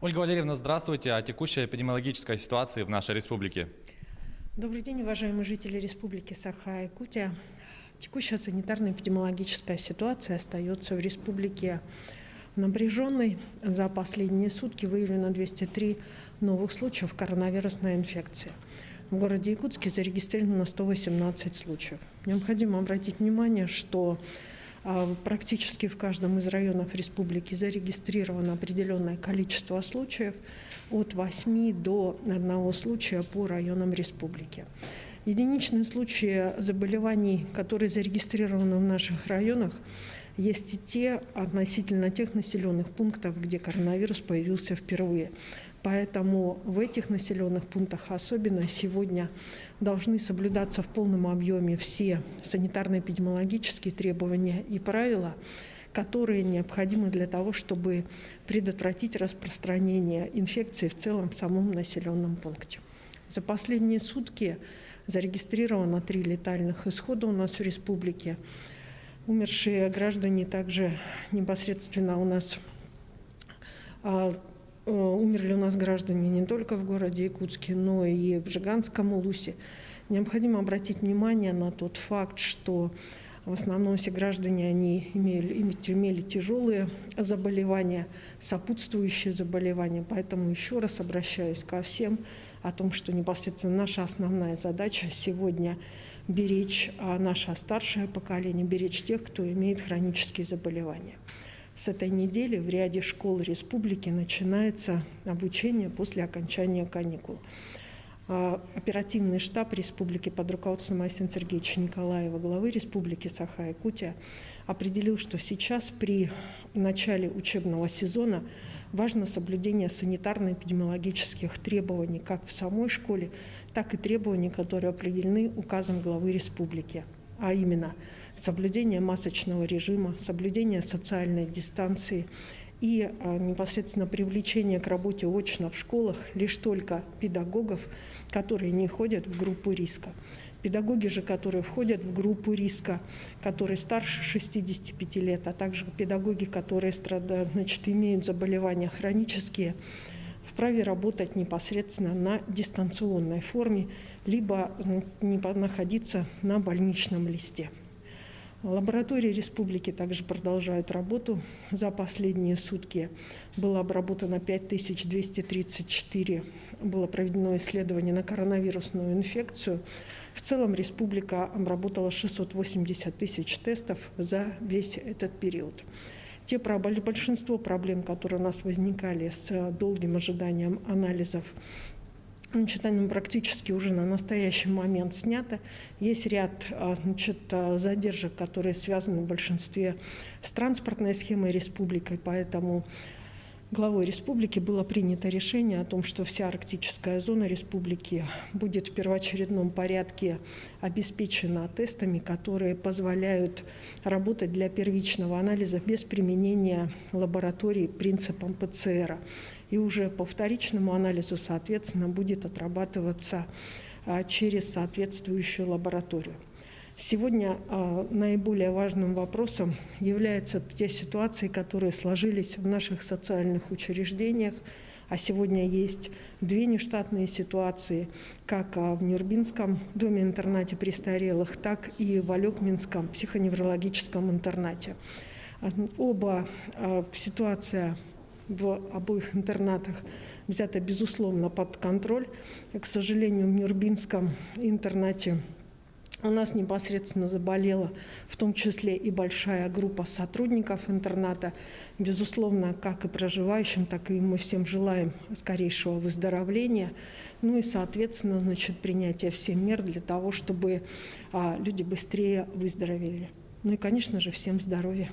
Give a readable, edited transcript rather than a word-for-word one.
Ольга Валерьевна, здравствуйте. О текущей эпидемиологической ситуации в нашей республике. Добрый день, уважаемые жители Республики Саха-Якутия. Текущая санитарно-эпидемиологическая ситуация остается в республике напряженной. За последние сутки выявлено 203 новых случаев коронавирусной инфекции. В городе Якутске зарегистрировано 118 случаев. Необходимо обратить внимание, что практически в каждом из районов республики зарегистрировано определенное количество случаев, от 8 до 1 случая по районам республики. Единичные случаи заболеваний, которые зарегистрированы в наших районах, есть и те относительно тех населенных пунктов, где коронавирус появился впервые. Поэтому в этих населенных пунктах особенно сегодня должны соблюдаться в полном объеме все санитарно-эпидемиологические требования и правила, которые необходимы для того, чтобы предотвратить распространение инфекции в целом в самом населенном пункте. За последние сутки зарегистрировано 3 летальных исхода у нас в республике. Умершие граждане также непосредственно у нас умерли у нас граждане не только в городе Якутске, но и в Жиганском Улусе. Необходимо обратить внимание на тот факт, что в основном все граждане они имели тяжелые заболевания, сопутствующие заболевания. Поэтому еще раз обращаюсь ко всем о том, что непосредственно наша основная задача сегодня беречь наше старшее поколение, беречь тех, кто имеет хронические заболевания. С этой недели в ряде школ республики начинается обучение после окончания каникул. Оперативный штаб республики под руководством Айсена Сергеевича Николаева, главы республики Саха-Якутия, определил, что сейчас при начале учебного сезона важно соблюдение санитарно-эпидемиологических требований как в самой школе, так и требований, которые определены указом главы республики. А именно соблюдение масочного режима, соблюдение социальной дистанции и непосредственно привлечение к работе очно в школах лишь только педагогов, которые не входят в группу риска. Педагоги же, которые входят в группу риска, которые старше 65 лет, а также педагоги, которые имеют заболевания хронические, вправе работать непосредственно на дистанционной форме, либо находиться на больничном листе. Лаборатории республики также продолжают работу. За последние сутки было обработано 5234, было проведено исследование на коронавирусную инфекцию. В целом республика обработала 680 тысяч тестов за весь этот период. Большинство проблем, которые у нас возникали с долгим ожиданием анализов, они практически уже на настоящий момент снято. Есть ряд задержек, которые связаны в большинстве с транспортной схемой республики, поэтому главой республики было принято решение о том, что вся арктическая зона республики будет в первоочередном порядке обеспечена тестами, которые позволяют работать для первичного анализа без применения лабораторий принципам ПЦР. И уже по вторичному анализу, соответственно, будет отрабатываться через соответствующую лабораторию. Сегодня наиболее важным вопросом являются те ситуации, которые сложились в наших социальных учреждениях. А сегодня есть 2 нештатные ситуации, как в Нюрбинском доме-интернате престарелых, так и в Алекминском психоневрологическом интернате. Ситуация в обоих интернатах взята, безусловно, под контроль. К сожалению, в Нюрбинском интернате у нас непосредственно заболела, в том числе и большая группа сотрудников интерната. Безусловно, как и проживающим, так и мы всем желаем скорейшего выздоровления. Ну и, соответственно, принятие всех мер для того, чтобы люди быстрее выздоровели. Ну и, конечно же, всем здоровья.